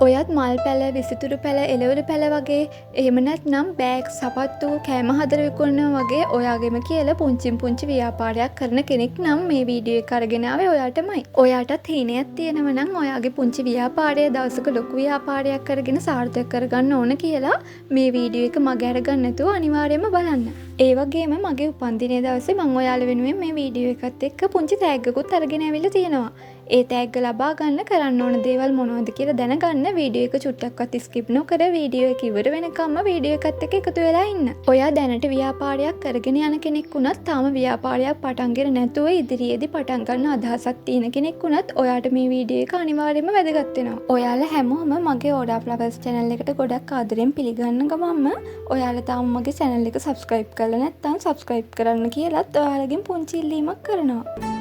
ඔයත් මල් පැල, විසිතුරු පැල, එළවලු පැල වගේ එහෙම නැත්නම් බෑග්, සපත්තු, කෑම හදලා විකුණනවා වගේ ඔයාගෙම කියලා පුංචි ව්‍යාපාරයක් කරන කෙනෙක් නම් මේ වීඩියෝ එක අරගෙන ආවේ ඔයාටමයි. ඔයාටත් හීනයක් තියෙනවා නම් ඔයාගේ පුංචි ව්‍යාපාරය දවසක ලොකු ව්‍යාපාරයක් කරගෙන සාර්ථක කරගන්න ඕන කියලා මේ වීඩියෝ එක මගේ අරගන්න නැතුව අනිවාර්යයෙන්ම බලන්න. ඒ වගේම මගේ උපන්දිනේ දවසේ මම ඔයාලා වෙනුවෙන් මේ වීඩියෝ එකත් එක්ක පුංචි තෑග්ගකුත් අරගෙන ඇවිල්ලා තියෙනවා. ඒ තෑග්ග ලබා ගන්න කරන්න ඕන දේවල් මොනවද කියලා දැනගන්න වීඩියෝ එක චුට්ටක්වත් ස්කිප් නොකර වීඩියෝ එක ඉවර වෙනකම්ම වීඩියෝ එකත් එක්ක එකතු වෙලා ඉන්න. ඔයා දැනට ව්‍යාපාරයක් කරගෙන යන කෙනෙක් වුණත් තාම ව්‍යාපාරයක් පටන්ගෙන නැතුව ඉදිරියේදී පටන් ගන්න අදහසක් තියෙන කෙනෙක් වුණත් ඔයාට මේ වීඩියෝ එක අනිවාර්යයෙන්ම වැදගත් වෙනවා. ඔයාලා හැමෝම මගේ ඕඩා ෆ්ලවර්ස් channel එකට ගොඩක් ආදරෙන් පිළිගන්න ගමන්ම ඔයාලා තාම මගේ channel එක subscribe කරලා නැත්නම් subscribe කරන්න කියලාත් ඔයාලගෙන් පුංචි ඉල්ලීමක් කරනවා.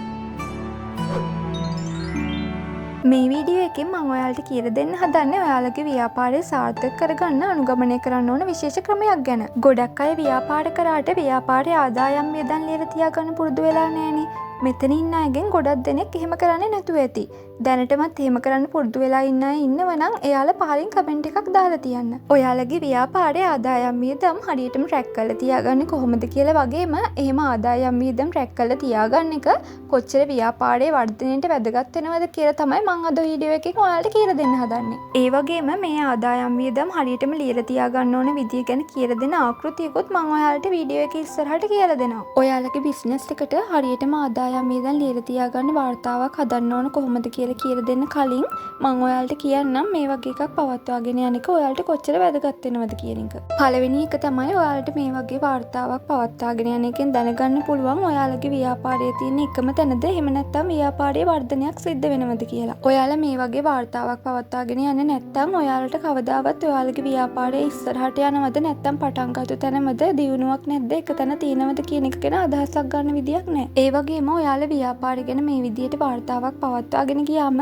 මේ වීඩියෝ එකෙන් මම ඔයාලට කියලා දෙන්න හදන්නේ ඔයාලගේ ව්‍යාපාරය සාර්ථක කරගන්න අනුගමනය කරන්න ඕන විශේෂ ක්‍රමයක් ගැන. ගොඩක් අය ව්‍යාපාර කරාට ව්‍යාපාරයේ ආදායම් වියදම් ලියලා තියාගන්න පුරුදු වෙලා නැහෙනේ. මෙතන ඉන්න අයගෙන් ගොඩක් දෙනෙක් එහෙම කරන්නේ නැතුව ඇති. දැනටමත් එහෙම කරන්න පුරුදු වෙලා ඉන්න අය ඉන්නව නම් එයාලා පහලින් කමෙන්ට් එකක් දාලා තියන්න. ඔයාලගේ ව්‍යාපාරයේ ආදායම් වියදම් හරියටම ට්‍රැක් කරලා තියාගන්නේ කොහොමද කියලා වගේම එහෙම ආදායම් වියදම් ට්‍රැක් කරලා තියාගන්න එක කොච්චර ව්‍යාපාරයේ වර්ධනයට වැදගත් වෙනවද කියලා තමයි මම අද වීඩියෝ එකකින් ඔයාලට කියලා දෙන්න හදන්නේ. ඒ වගේම මේ ආදායම් වියදම් හරියටම ලියලා තියාගන්න ඕන විදිය ගැන කියලා දෙන ආකෘතියකුත් මම ඔයාලට වීඩියෝ එකේ ඉස්සරහට කියලා දෙනවා. ඔයාලගේ බිස්නස් එකට හරියටම ආදායම් වියදම් ලියලා තියාගන්න වාර්තාවක් හදන්න ඕන කොහොමද කියලා දෙන්න කලින් මම ඔයාලට කියන්නම් මේ වගේ එකක් පවත්වාගෙන යන එක ඔයාලට කොච්චර වැදගත් වෙනවද කියන එක. පළවෙනි එක තමයි ඔයාලට මේ වගේ වාර්තාවක් පවත්වාගෙන යන එකෙන් දැනගන්න පුළුවන් ඔයාලගේ ව්‍යාපාරයේ තියෙන එකම තැනද එහෙම නැත්නම් ව්‍යාපාරයේ වර්ධනයක් සිද්ධ වෙනවද කියලා. ඔයාලා මේ වගේ වාර්තාවක් පවත්වාගෙන යන්නේ නැත්නම් ඔයාලට කවදාවත් ඔයාලගේ ව්‍යාපාරයේ ඉස්සරහට යනවද නැත්නම් පටන් ගත්ත තැනමද දියුණුවක් නැද්ද එක තැන තියෙනවද කියන එක ගැන අදහසක් ගන්න විදියක් නැහැ. ඒ වගේම ඔයාලා ව්‍යාපාරය ගැන මේ විදියට වාර්තාවක් පවත්වාගෙන ගියාම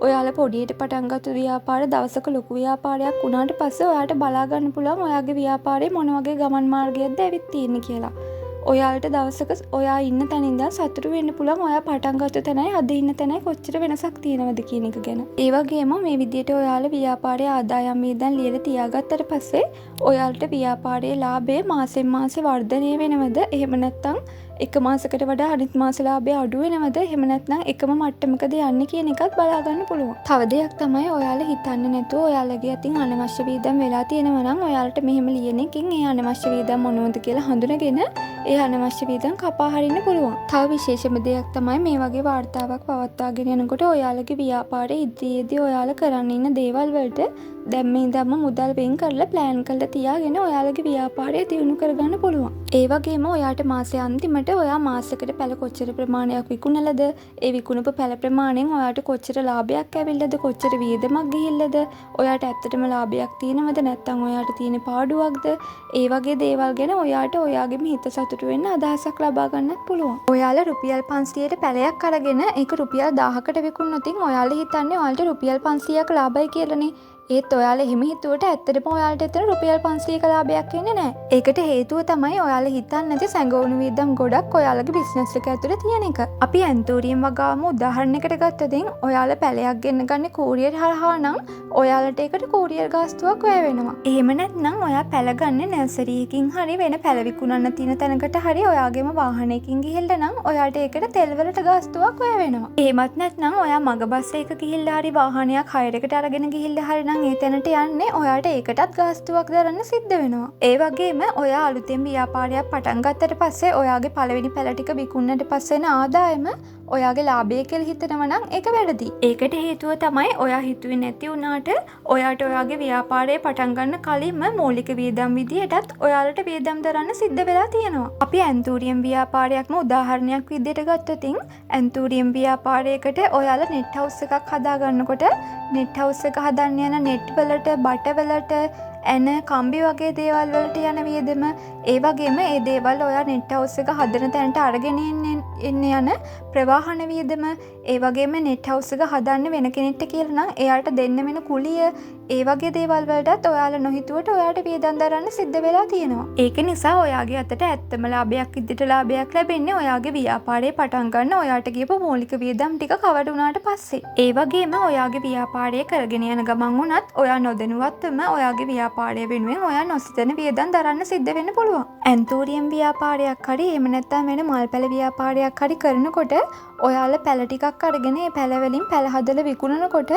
ඔයාලා පොඩියට පටන් ගත්ත ව්‍යාපාර දවසක ලොකු ව්‍යාපාරයක් වුණාට පස්සේ ඔයාලට බලා ගන්න පුළුවන් ඔයාගේ ව්‍යාපාරේ මොන වගේ ගමන් මාර්ගයක්ද ඇවිත් තියෙන්නේ කියලා. ඔයාලට දවසක ඔයා ඉන්න තැන ඉඳන් සතුටු වෙන්න පුළුවන් ඔයා පටන් ගත්ත තැනයි අද ඉන්න තැනයි කොච්චර වෙනසක් තියෙනවද කියන එක ගැන. ඒ වගේම මේ විදිහට ඔයාලා ව්‍යාපාරයේ ආදායම් වියදම් ලියලා තියාගත්තට පස්සේ ඔයාලට ව්‍යාපාරයේ ලාභය මාසෙන් මාසේ වර්ධනය වෙනවද? එහෙම නැත්නම් එක මාසයකට වඩා අනිත් මාස ලාභය අඩු වෙනවද? එහෙම නැත්නම් එකම මට්ටමකද යන්නේ කියන එකත් බලා ගන්න පුළුවන්. තව දෙයක් තමයි ඔයාලා හිතන්නේ නැතුව ඔයාලගේ අතින් අනවශ්‍ය වියදම් වෙලා තියෙනවා නම් ඔයාලට මෙහෙම ලියන එකකින් ඒ අනවශ්‍ය වියදම් මොනවද කියලා හඳුනගෙන ඒ අනවශ්‍ය වියදම් කපා හරින්න පුළුවන්. තව විශේෂම දෙයක් තමයි මේ වගේ වාර්තාවක් පවත්වාගෙන යනකොට ඔයාලගේ ව්‍යාපාරයේ ඉදිරියේදී ඔයාලා කරන්න ඉන්න දේවල් වලට දැන් මේ ඉඳන්ම මුදල් වෙන් කරලා ප්ලෑන් කරලා තියාගෙන ඔයාලගේ ව්‍යාපාරය දියුණු කරගන්න පුළුවන්. ඒ වගේම ඔයාට මාසයේ අන්තිමට ඔයා මාසයකට පැල කොච්චර ප්‍රමාණයක් විකුණලාද? ඒ විකුණපු පැල ප්‍රමාණයෙන් ඔයාට කොච්චර ලාභයක් ඇවිල්ලාද? කොච්චර වියදමක් ගිහිල්ලාද? ඔයාට ඇත්තටම ලාභයක් තියෙනවද නැත්නම් ඔයාට තියෙන පාඩුවක්ද? ඒ වගේ දේවල් ගැන ඔයාට ඔයාගේම හිත සතුටු වෙන්න අදහසක් ලබා ගන්නත් පුළුවන්. ඔයාලා රුපියල් 500ට පැලයක් අරගෙන ඒක රුපියල් 1000කට විකුණනොත් ඔයාලා හිතන්නේ ඔයාලට රුපියල් 500ක් ලාභයි කියලානේ. ඒත් ඔයාලා එහෙම හිතුවට ඇත්තටම ඔයාලට එතන රුපියල් 500ක ලාභයක් එන්නේ නැහැ. ඒකට හේතුව තමයි ඔයාලා හිතන්නේ නැති සැඟවුණු වියදම් ගොඩක් ඔයාලගේ බිස්නස් එක ඇතුලේ තියෙන එක. අපි ඇන්තෝරියම් වගාම උදාහරණයකට ගත්තොත් ඔයාලා පැලයක් ගෙන්න ගන්න කූරියර් හරහා නම් ඔයාලට ඒකට කූරියර් ගාස්තුවක් වැය වෙනවා. එහෙම නැත්නම් ඔයා පැල ගන්න නර්සරි එකකින් හරි වෙන පැල විකුණන්න තියෙන තැනකට හරි ඔයාගේම වාහනයකින් ගිහිල්ලා නම් ඔයාට ඒකට තෙල් වලට ගාස්තුවක් වැය වෙනවා. එහෙමත් නැත්නම් ඔයා මග බස් එක ගිහිල්ලා හරි වාහනයක් හයර් එකට අරගෙන ගිහිල්ලා හරි නම් ඒ තැනට යන්නේ ඔයාට ඒකටත් ගාස්තුවක් දරන්න සිද්ධ වෙනවා. ඒ වගේම ඔයා අලුතෙන් ව්‍යාපාරයක් පටන් ගත්තට පස්සේ ඔයාගේ පළවෙනි පැල ටික විකුණනට පස්සේ එන ආදායම ඔයාගේ ලාභය කියලා හිතනවා නම් ඒක වැරදි. ඒකට හේතුව තමයි ඔයා හිතුවේ නැති වුණාට ඔයාට ඔයාගේ ව්‍යාපාරය පටන් ගන්න කලින්ම මූලික වියදම් විදියටත් ඔයාලට වියදම් දරන්න සිද්ධ වෙලා තියෙනවා. අපි ඇන්තූරියම් ව්‍යාපාරයක්ම උදාහරණයක් විදියට ගත්තොත් ඇන්තූරියම් ව්‍යාපාරයකට ඔයාලා නෙට් හවුස් එකක් හදා ගන්නකොට නෙට් හවුස් එක හදන්න යන නෙට් වලට බට වලට එන කම්බි වගේ දේවල් වලට යන වියදම ඒ වගේම ඒ දේවල් ඔයා නෙට් හවුස් එක හදන තැනට අරගෙන එන්න යන ප්‍රවාහන වියදම, ඒ වගේම නෙට් හවුස් එක හදන්න වෙන කෙනෙක්ට කියලා නම් එයාට දෙන්න වෙන කුලිය, ඒ වගේ දේවල් වලටත් ඔයාලා නොහිතුවට ඔයාට වියදම් දරන්න සිද්ධ වෙලා තියෙනවා. ඒක නිසා ඔයාගේ අතට ඇත්තම ලාභයක් විදිහට ලාභයක් ලැබෙන්නේ ඔයාගේ ව්‍යාපාරේ පටන් ගන්න ඔයාට ගියපු මූලික වියදම් ටික කවර වුණාට පස්සේ. ඒ වගේම ඔයාගේ ව්‍යාපාරය කරගෙන යන ගමන් වුණත් ඔයා නොදැනුවත්වම ඔයාගේ ව්‍යාපාරය වෙනුවෙන් ඔයා නොසිතන වියදම් දරන්න සිද්ධ වෙන්න පුළුවන්. ඇන්තූරියම් ව්‍යාපාරයක් හරි එහෙම නැත්නම් වෙන මල් පැල ව්‍යාපාරයක් හරි කරනකොට ඔයාලා පැල ටිකක් අරගෙන ඒ පැල වලින් පැල හදලා විකුණනකොට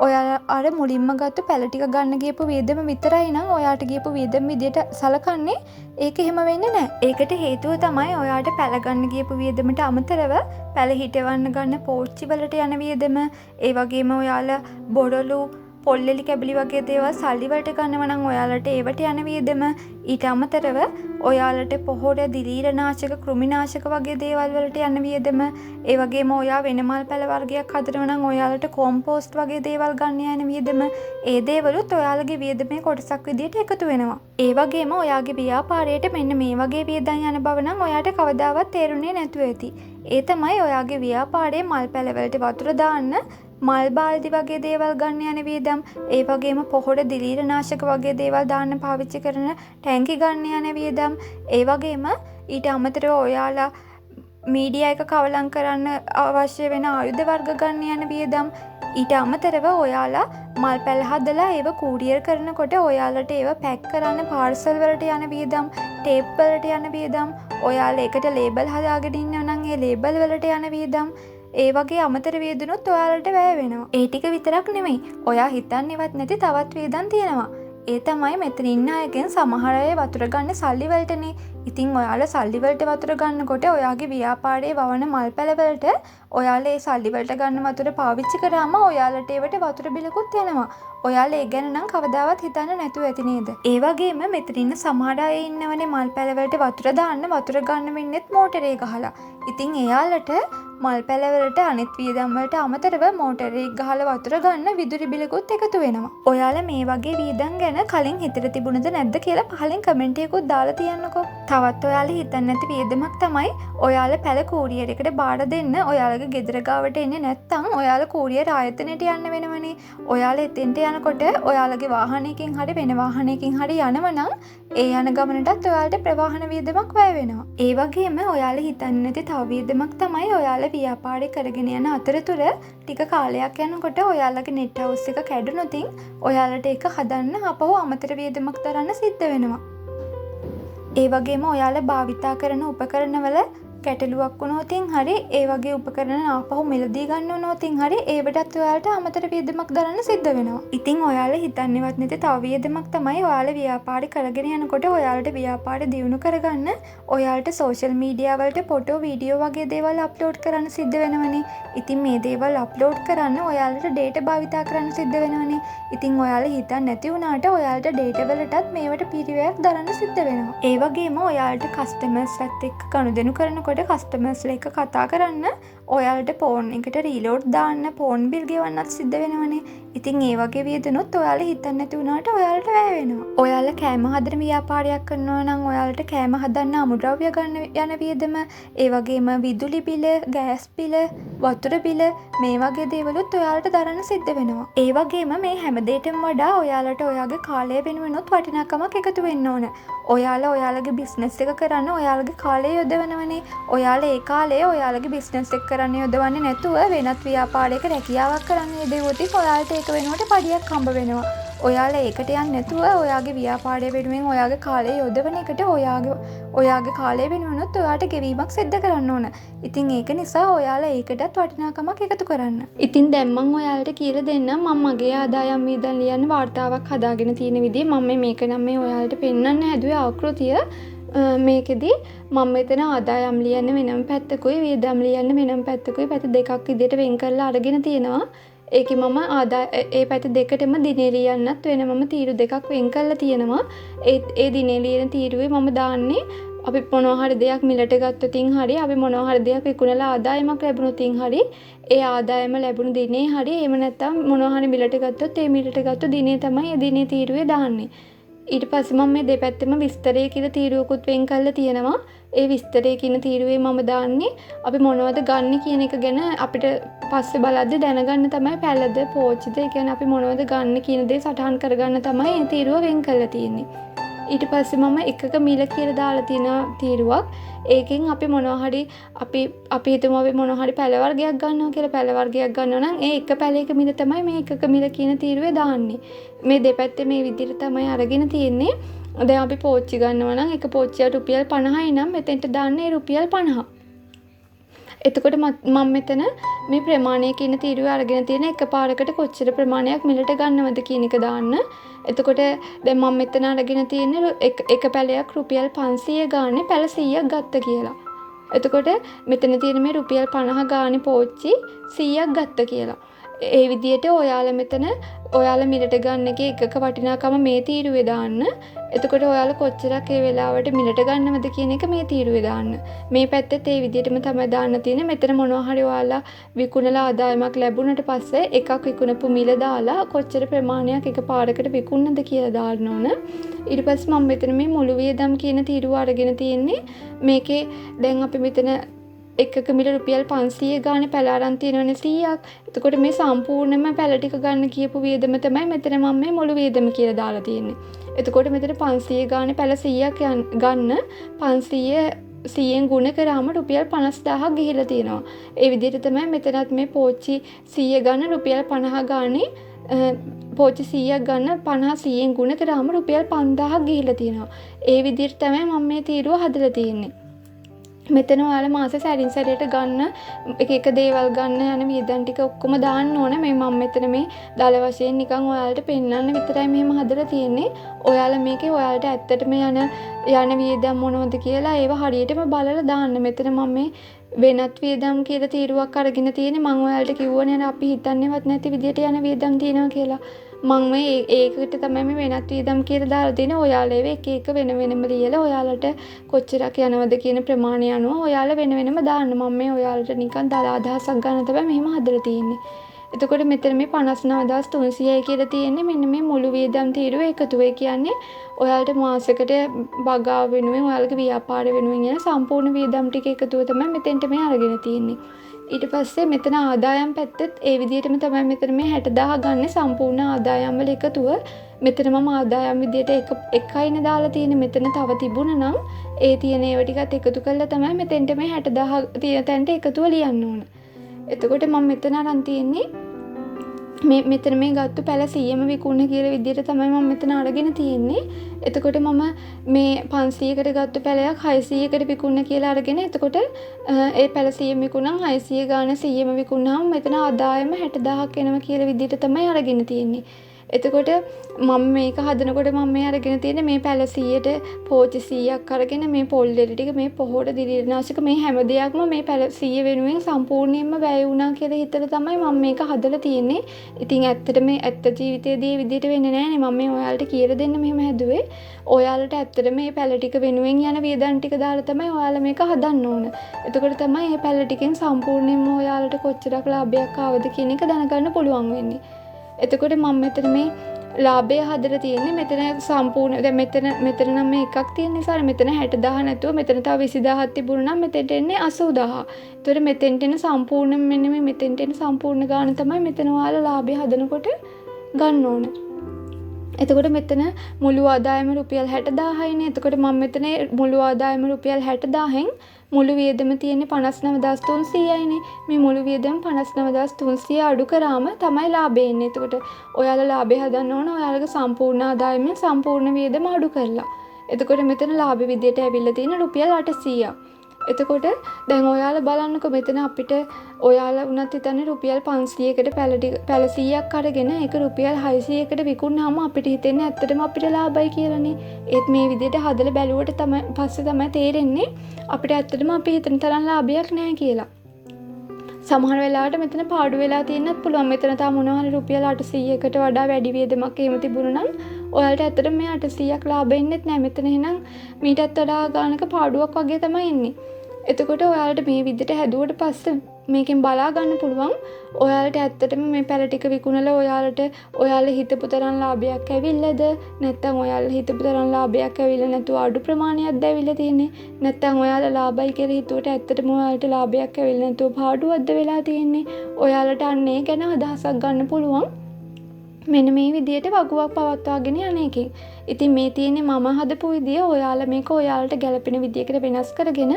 ඔයාලා අර මුලින්ම ගත්ත පැල ටික ගන්න ගියපු වියදම විතරයි නම් ඔයාට ගියපු වියදම විදියට සලකන්නේ. ඒක එහෙම වෙන්නේ නැහැ. ඒකට හේතුව තමයි ඔයාට පැල ගන්න ගියපු වියදමට අමතරව පැල හිටවන්න ගන්න පෝච්චි වලට යන වියදම, ඒ වගේම ඔයාලා බොරළු පොල්ලෙලි කැබලි වගේ දේවල් සල්ලි වලට ගන්නවා නම් ඔයාලට ඒවට යන වියදම, ඊට අමතරව ඔයාලට පොහොර දිලීරනාශක කෘමිනාශක වගේ දේවල් වලට යන වියදම, ඒ වගේම ඔයා වෙන මල් පැල වර්ගයක් හදනවා නම් ඔයාලට කොම්පෝස්ට් වගේ දේවල් ගන්න යන වියදම, ඒ දේවලුත් ඔයාලගේ වියදමේ කොටසක් විදියට එකතු වෙනවා. ඒ වගේම ඔයාගේ ව්‍යාපාරයට මෙන්න මේ වගේ වියදම් යන බව නම් ඔයාට කවදාවත් තේරුනේ නැතුව ඇති. ඒ තමයි ඔයාගේ ව්‍යාපාරයේ මල් පැල වලට වතුර දාන්න මල් බාල්දි වගේ දේවල් ගන්න යන වියදම්, ඒ වගේම පොහොර දිලීරනාශක වගේ දේවල් දාන්න පාවිච්චි කරන ටැංකි ගන්න යන වියදම්, ඒ වගේම ඊට අමතරව ඔයාලා මීඩියා එක කවලම් කරන්න අවශ්‍ය වෙන ආයුධ වර්ග ගන්න යන වියදම්, ඊට අමතරව ඔයාලා මල් පැල හදලා ඒව කූරියර් කරනකොට ඔයාලට ඒව පැක් කරන්න පාර්සල් වලට යන වියදම්, ටේප් වලට යන වියදම්, ඔයාලා ඒකට ලේබල් හදාගෙන ඉන්නවා නම් ඒ ලේබල් වලට යන වියදම්, ඒ වගේ අමතර වියදනුත් ඔයාලට වැය වෙනවා. ඒ ටික විතරක් නෙමෙයි. ඔයා හිතන්නේවත් නැති තවත් වියදම් තියෙනවා. ඒ තමයි මෙතන ඉන්න අයගෙන් සමහර අය වතුර ගන්න සල්ලි වලටනේ. ඉතින් ඔයාලා සල්ලි වලට වතුර ගන්නකොට ඔයාගේ ව්‍යාපාරයේ වවන මල් පැල වලට ඔයාලා ඒ සල්ලි වලට ගන්න වතුර පාවිච්චි කරාම ඔයාලට ඒවට වතුර බිලකුත් යනවා. ඔයාලා ඒ ගැන නම් කවදාවත් හිතන්න නැතුව ඇති නේද? ඒ වගේම මෙතන ඉන්න සමහර අය ඉන්නවනේ මල් පැල වලට වතුර දාන්න වතුර ගන්න වෙන්නෙත් මෝටරේ ගහලා. ඉතින් එයාලට මල් පැල වලට අනිත් වියදම් වලට අමතරව මෝටරේ ගහලා වතුර ගන්න විදුලි බිලකුත් එකතු වෙනවා. ඔයාලා මේ වගේ වියදම් ගැන කලින් හිතට තිබුණද නැද්ද කියලා පහලින් කමෙන්ට් එකකුත් දාලා තියන්නකෝ. තවත් ඔයාලා හිතන්නේ නැති වියදමක් තමයි ඔයාලා පැල කූරියර් එකට බාර දෙන්න ඔයාලගේ ගෙදර ගාවට එන්නේ නැත්නම් ඔයාලා කූරියර් ආයතනයට යන්න වෙනවනේ. ඔයාලා එතෙන්ට යනකොට ඔයාලගේ වාහනයකින් හරි වෙන වාහනයකින් හරි යනවා නම් ඒ යන ගමනටත් ඔයාලට ප්‍රවාහන වියදමක් වැය වෙනවා. ඒ වගේම ඔයාලා හිතන්නේ නැති තව වියදමක් තමයි ඔයාලා ව්‍යාපාරය කරගෙන යන අතරතුර ටික කාලයක් යනකොට ඔයාලගේ නෙට් හවුස් එක කැඩුනොතින් ඔයාලට ඒක හදන්න අපව අමතර වියදමක් දරන්න සිද්ධ වෙනවා. ඒ වගේම ඔයාලා භාවිතා කරන උපකරණවල ගැටලුවක් වුණොතින් හරි ඒ වගේ උපකරණ ආපහු මිලදී ගන්න වුණොතින් හරි ඒවටත් ඔයාලට අමතර වියදමක් දරන්න සිද්ධ වෙනවා. ඉතින් ඔයාලා හිතන්නේවත් නැති තව වියදමක් තමයි ඔයාලා ව්‍යාපාරය කරගෙන යනකොට ඔයාලට ව්‍යාපාරය දියුණු කරගන්න ඔයාලට සෝෂල් මීඩියා වලට ෆොටෝ වීඩියෝ වගේ දේවල් අප්ලෝඩ් කරන්න සිද්ධ වෙනවනේ. ඉතින් මේ දේවල් අප්ලෝඩ් කරන්න ඔයාලට ඩේටා භාවිතා කරන්න සිද්ධ වෙනවනේ. ඉතින් ඔයාලා හිතන්නේ නැති වුණාට ඔයාලට ඩේටා වලටත් මේවට පිරිවැයක් දරන්න සිද්ධ වෙනවා. ඒ වගේම ඔයාලට කස්ටමර්ස්ලත් එක්ක ගනුදෙනු කරනකොට කස්ටමර්ස්ලා එක්ක කතා කරන්න ඔයාලට ෆෝන් එකට රීලෝඩ් දාන්න ෆෝන් බිල් ගෙවන්නත් සිද්ධ වෙනවනේ. ඉතින් ඒ වගේ වියදනුත් ඔයාලා හිතන්නේ නැති වුණාට ඔයාලට වැය වෙනවා. ඔයාලා කෑම හදන ව්‍යාපාරයක් කරනවා නම් ඔයාලට කෑම හදන්න අමුද්‍රව්‍ය ගන්න යන වියදම, ඒ වගේම විදුලි බිල, ගෑස් බිල, වතුර බිල මේ වගේ දේවලුත් ඔයාලට දරන්න සිද්ධ වෙනවා. ඒ වගේම මේ හැම දෙයකටම වඩා ඔයාලට ඔයාගේ කාලය වෙනුවෙනුත් වටිනාකමක් එකතු වෙන්න ඕන. ඔයාලා ඔයාලගේ බිස්නස් එක කරන්න ඔයාලගේ කාලය යොදවනවනේ. ඔයාලා ඒ කාලය ඔයාලගේ බිස්නස් එක කරන්න යොදවන්නේ නැතුව වෙනත් ව්‍යාපාරයක රැකියාවක් කරන්න යෙදුවොත් ඔයාලට ඒක වෙනුවට පඩියක් හම්බ වෙනවා. ඔයාලා ඒකට යන්නේ නැතුව ඔයාගේ ව්‍යාපාරය වෙනුවෙන් ඔයාගේ කාලය යොදවන එකට ඔයාගේ කාලය වෙනුවෙනුත් ඔයාට ගෙවීමක් සිද්ධ කරන්න ඕන. ඉතින් ඒක නිසා ඔයාලා ඒකටත් වටිනාකමක් එකතු කරන්න. ඉතින් දැන් මම ඔයාලට කියලා දෙන්නම් මම මගේ ආදායම් වියදම් ලියන්න වාර්තාවක් හදාගෙන තියෙන විදිහ. මම මේක නම් මේ ඔයාලට පෙන්වන්න හැදුවේ ආකෘතිය. මේකෙදි මම මෙතන ආදායම් ලියන්න වෙනම පැත්තකුයි වියදම් ලියන්න වෙනම පැත්තකුයි පැත්ත දෙකක් විදිහට වෙන් කරලා අරගෙන තියෙනවා. ඒකේ මම ඒ පැත්ත දෙකටම දිනේ ලියන්නත් වෙනමම තීරු දෙකක් වෙන් කරලා තියෙනවා. ඒ දිනේ ලියන තීරුවේ මම දාන්නේ අපි මොනවා හරි දෙයක් මිලට ගත්තොතින් හරි අපි මොනවා හරි දෙයක් විකුණලා ආදායමක් ලැබුණොතින් හරි ඒ ආදායම ලැබුණු දිනේ හරි එහෙම නැත්නම් මොනවා හරි මිලට ගත්තොත් ඒ මිලට ගත්ත දිනේ තමයි ඒ දිනේ තීරුවේ දාන්නේ. ඊට පස්සේ මම මේ දෙපැත්තෙම විස්තරය කියලා තීරුවකුත් වෙන් කරලා තියෙනවා. ඒ විස්තරය කියන තීරුවේ මම දාන්නේ අපි මොනවද ගන්න කියන එක ගැන අපිට පස්සේ බලද්දි දැනගන්න තමයි පැලද පෝච්චිද ඒ කියන්නේ අපි මොනවද ගන්න කියන දේ සටහන් කරගන්න තමයි මේ තීරුව වෙන් කරලා තියෙන්නේ. ඊට පස්සේ මම එකක මිල කියලා දාලා තියෙන තීරුවක්. ඒකෙන් අපි මොනවා හරි අපි හිතමු අපි මොනවා හරි පැල වර්ගයක් ගන්නවා කියලා. පැල වර්ගයක් ගන්නවා නම් ඒ එක පැලයක මිල තමයි මේ එකක මිල කියන තීරුවේ දාන්නේ. මේ දෙපැත්තේ මේ විදිහට තමයි අරගෙන තියෙන්නේ. දැන් අපි පෝච්චි ගන්නවා නම් එක පෝච්චියට රුපියල් 50යි නම් මෙතෙන්ට දාන්නේ රුපියල් 50. එතකොට මම මෙතන මේ ප්‍රමාණය කියන තීරුවේ අරගෙන තියෙන එකපාරකට කොච්චර ප්‍රමාණයක් මිලට ගන්නවද කියන එක දාන්න. එතකොට දැන් මම මෙතන අරගෙන තියෙන එක පැලයක් රුපියල් 500 ගානේ පැල 100ක් ගත්ත කියලා. එතකොට මෙතන තියෙන මේ රුපියල් 50 ගානේ පෝච්චි 100ක් ගත්ත කියලා. ඒ විදිහට ඔයාලා මෙතන ඔයාලා මිලට ගන්න එකක වටිනාකම මේ තීරුවේ දාන්න. එතකොට ඔයාලා කොච්චරක් ඒ වෙලාවට මිලට ගන්නවද කියන එක මේ තීරුවේ දාන්න. මේ පැත්තෙත් ඒ විදිහටම තමයි දාන්න තියෙන්නේ. මෙතන මොනවා හරි ඔයාලා විකුණලා ආදායමක් ලැබුණට පස්සේ එකක් විකුණපු මිල දාලා කොච්චර ප්‍රමාණයක් එකපාරකට විකුණනද කියලා දාන්න ඕන. ඊට පස්සේ මම මෙතන මේ මුළු වියදම් කියන තීරුව අරගෙන තියෙන්නේ. මේකේ දැන් අපි මෙතන එකක මිල රුපියල් 500 ගානේ පැල අරන් තියෙනවනේ 100ක්. එතකොට මේ සම්පූර්ණයෙන්ම පැල ටික ගන්න කියපු වියදම තමයි මෙතන මම මේ මුළු වියදම කියලා දාලා තියෙන්නේ. එතකොට මෙතන 500 ගානේ පැල 100ක් ගන්න 500 100න් ගුණ කරාම රුපියල් 50000ක් ගිහිලා තියෙනවා. ඒ විදිහට තමයි මෙතනත් මේ පෝච්චි 100 ගන්න රුපියල් 50 ගානේ පෝච්චි 100ක් ගන්න 50 100න් ගුණ කරාම රුපියල් 5000ක් ගිහිලා තියෙනවා. ඒ විදිහට තමයි මම මේ තීරුව හදලා තියෙන්නේ. මෙතන ඔයාලා මාස සැරින් සැරේට ගන්න එක දේවල් ගන්න යන වියදම් ටික ඔක්කොම දාන්න ඕන. මේ මම මෙතන මේ දල වශයෙන් නිකන් ඔයාලට පෙන්වන්න විතරයි මෙහෙම හදලා තියෙන්නේ. ඔයාලා මේකේ ඔයාලට ඇත්තටම යන වියදම් මොනවද කියලා ඒව හරියටම බලලා දාන්න. මෙතන මම මේ වෙනත් වියදම් කියලා තීරුවක් අරගෙන තියෙන්නේ. මම ඔයාලට කිව්වනේ අපි හිතන්නේවත් නැති විදියට යන වියදම් තියෙනවා කියලා. මම මේ ඒකට තමයි මේ වෙනත් වියදම් කියලා දාලා තියෙන්නේ. ඔයාලා එක වෙන වෙනම ලියලා ඔයාලට කොච්චරක් යනවද කියන ප්‍රමාණය අනුව ඔයාලා වෙන වෙනම දාන්න. මම මේ ඔයාලට නිකන් දල අදහසක් ගන්න තමයි මෙහෙම හදලා තියෙන්නේ. එතකොට මෙතන මේ 59300යි කියලා තියෙන්නේ මෙන්න මේ මුළු වියදම් තීරුව එකතුව. ඒ කියන්නේ ඔයාලට මාසෙකට බගාව වෙනුවෙන් ඔයාලගේ ව්‍යාපාර වෙනුවෙන් යන සම්පූර්ණ වියදම් ටික එකතුව තමයි මෙතෙන්ට මේ අරගෙන තියෙන්නේ. ඊට පස්සේ මෙතන ආදායම් පැත්තෙත් ඒ විදිහටම තමයි මෙතන මේ 60000 ගන්න සම්පූර්ණ ආදායම් වල එකතුව. මෙතන මම ආදායම් විදිහට එකයිනේ දාලා තියෙන්නේ. මෙතන තව තිබුණා නම් ඒ තියෙන ඒවා ටිකත් එකතු කරලා තමයි මෙතෙන්ට මේ 60000 තියෙන තැනට එකතුව ලියන්න ඕන. එතකොට මම මෙතන අරන් තියෙන්නේ මෙතන මේ ගත්තු පැල 100ම විකුණන කියලා විදිහට තමයි මම මෙතන අරගෙන තියෙන්නේ. එතකොට මම මේ 500කට ගත්තු පැලයක් 600කට විකුණන කියලා අරගෙන එතකොට ඒ පැල 100ම විකුණනම් 600 ගාන 100ම විකුණනහම මෙතන ආදායම 60000ක් එනවා කියලා විදිහට තමයි අරගෙන තියෙන්නේ. එතකොට මම මේක හදනකොට මම මේ අරගෙන තියෙන්නේ මේ පැල 100ට පෝච්චි 100ක් අරගෙන මේ පොල් දෙල ටික මේ පොහොර දිලිරනාශක මේ හැම දෙයක්ම මේ පැල 100 වෙනුවෙන් සම්පූර්ණයෙන්ම වැය වුණා කියලා හිතලා තමයි මම මේක හදලා තියෙන්නේ. ඉතින් ඇත්තට මේ ඇත්ත ජීවිතයේදී විදිහට වෙන්නේ නැහැ නේ. මම මේ ඔයාලට කියලා දෙන්න මෙහෙම හැදුවේ. ඔයාලට ඇත්තට මේ පැල ටික වෙනුවෙන් යන වියදම් ටික දාලා තමයි ඔයාලා මේක හදන්න ඕන. එතකොට තමයි මේ පැල ටිකෙන් සම්පූර්ණයෙන්ම ඔයාලට කොච්චරක් ලාභයක් ආවද කියන එක දැනගන්න පුළුවන් වෙන්නේ. එතකොට මම මෙතන මේ ලාභය හදලා තියෙන්නේ මෙතන සම්පූර්ණ දැන් මෙතන නම් මේ එකක් තියෙන නිසා මෙතන 60000 නැතුව මෙතන තව 20000ක් තිබුණා නම් මෙතෙන්ට එන්නේ 80000. ඒතකොට මෙතෙන්ට එන සම්පූර්ණ මෙන්න මේ මෙතෙන්ට එන සම්පූර්ණ ගාණ තමයි මෙතන ඔයාලා ලාභය හදනකොට ගන්න ඕන. එතකොට මෙතන මුළු ආදායම රුපියල් 60000යිනේ. එතකොට මම මෙතන මුළු ආදායම රුපියල් 60000න් මුළු වියදම තියෙන්නේ 59300යිනේ. මේ මුළු වියදම 59300 අඩු කරාම තමයි ලාභය එන්නේ. එතකොට ඔයාලා ලාභය හදන්න ඕන ඔයාලගේ සම්පූර්ණ ආදායමෙන් සම්පූර්ණ වියදම අඩු කරලා. එතකොට මෙතන ලාභ විදියට ඇවිල්ලා තියෙන රුපියල් 800ක්. එතකොට දැන් ඔයාලා බලන්නකෝ මෙතන අපිට ඔයාලා උනත් හිතන්නේ රුපියල් 500කට පැල 100ක් අරගෙන ඒක රුපියල් 600කට විකුණනහම අපිට හිතෙන්නේ ඇත්තටම අපිට ලාභයි කියලානේ. ඒත් මේ විදිහට හදලා බැලුවට තමයි පස්සේ තමයි තේරෙන්නේ අපිට ඇත්තටම අපි හිතන තරම් ලාභයක් නැහැ කියලා. සමහර වෙලාවට මෙතන පාඩු වෙලා තියෙන්නත් පුළුවන්. මෙතන තා මොනවා හරි රුපියල් 800කට වඩා වැඩි වියදමක් එහෙම තිබුණා නම් ඔයාලට ඇත්තටම මේ 800ක් ලාභ එන්නේත් නැහැ. මෙතන එහෙනම් මීටත් වඩා ගානක පාඩුවක් වගේ තමයි එන්නේ. එතකොට ඔයාලට මේ විදිහට හැදුවට පස්සේ මේකෙන් බලා ගන්න පුළුවන් ඔයාලට ඇත්තටම මේ පැල ටික විකුණලා ඔයාලා හිතපු තරම් ලාභයක් ඇවිල්ලාද නැත්නම් ඔයාලා හිතපු තරම් ලාභයක් ඇවිල්ලා නැතුව අඩු ප්‍රමාණයක්ද ඇවිල්ලා තියෙන්නේ නැත්නම් ඔයාලා ලාභයි කියලා හිතුවට ඇත්තටම ඔයාලට ලාභයක් ඇවිල්ලා නැතුව පාඩුවක්ද වෙලා තියෙන්නේ ඔයාලට අන්න ඒ ගැන අදහසක් ගන්න පුළුවන් මෙන්න මේ විදියට වගුවක් පවත්වාගෙන යන එකෙන්. ඉතින් මේ තියෙන්නේ මම හදපු විදිය. ඔයාලා මේක ඔයාලට ගැළපෙන විදියකට වෙනස් කරගෙන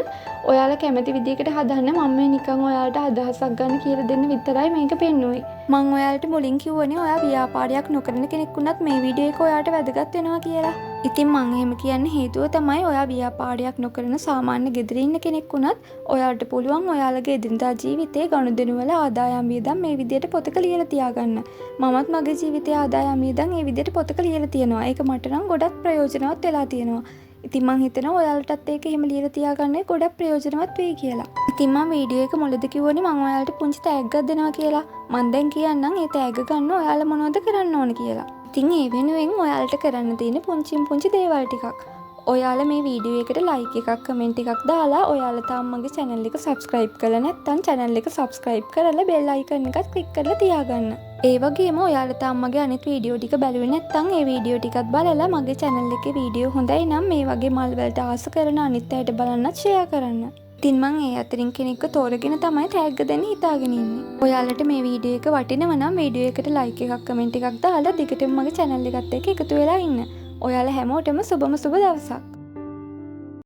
ඔයාලා කැමති විදියකට හදන්න. මම මේ නිකන් ඔයාලට අදහසක් ගන්න කියලා දෙන්න විතරයි මේක පෙන්නුවේ. මම ඔයාලට මුලින් කිව්වනේ ඔයා ව්‍යාපාරයක් නොකරන කෙනෙක් වුණත් මේ වීඩියෝ එක ඔයාලට වැදගත් වෙනවා කියලා. ඉතින් මම එහෙම කියන්න හේතුව තමයි ඔයා ව්‍යාපාරයක් නොකරන සාමාන්‍ය ගෙදර ඉන්න කෙනෙක් වුණත් ඔයාලට පුළුවන් ඔයාලගේ එදිනදා ජීවිතයේ ගනුදෙනු වල ආදායම් වියදම් මේ විදියට පොතක ලියලා තියාගන්න. මමත් මගේ ජීවිතයේ ආදායම් වියදම් මේ විදියට පොතක ලියලා තියෙනවා. ඒක මට නම් ගොඩක් ප්‍රයෝජනවත් වෙලා තියෙනවා. ඉතින් මං හිතනවා ඔයාලටත් ඒක එහෙම ලියලා තියාගන්න ගොඩක් ප්‍රයෝජනවත් වෙයි කියලා. ඉතින් මම වීඩියෝ එක මුලදී කිව්වනේ මම ඔයාලට පුංචි තෑග්ගක් දෙනවා කියලා. මං දැන් කියන්නම් ඒ තෑග්ග ගන්න ඔයාලා මොනවද කරන්න ඕන කියලා. ඉතින් ඒ වෙනුවෙන් ඔයාලට කරන්න තියෙන පුංචි දේවල් ටිකක්. ඔයාලා මේ වීඩියෝ එකට ලයික් එකක් කමෙන්ට් එකක් දාලා ඔයාලා තාම මගේ channel එක subscribe කරලා නැත්නම් channel එක subscribe කරලා bell icon එකත් click කරලා තියාගන්න. ඒ වගේම ඔයාලා තාම මගේ අනිත් වීඩියෝ ටික බැලුවේ නැත්නම් ඒ වීඩියෝ ටිකත් බලලා මගේ channel එකේ වීඩියෝ හොඳයි නම් මේ වගේ මල් වලට ආස කරන අනිත් අයට බලන්නත් share කරන්න. ඉතින් මං ඒ අතරින් කෙනෙක්ව තෝරගෙන තමයි tag දෙන්න හිතාගෙන ඉන්නේ. ඔයාලට මේ වීඩියෝ එක වටිනව නම් වීඩියෝ එකට like එකක් කමෙන්ට් එකක් දාලා දිගටම මගේ channel එකත් එක්ක එකතු වෙලා ඉන්න. ඔයාලා හැමෝටම සුබම සුබ දවසක්.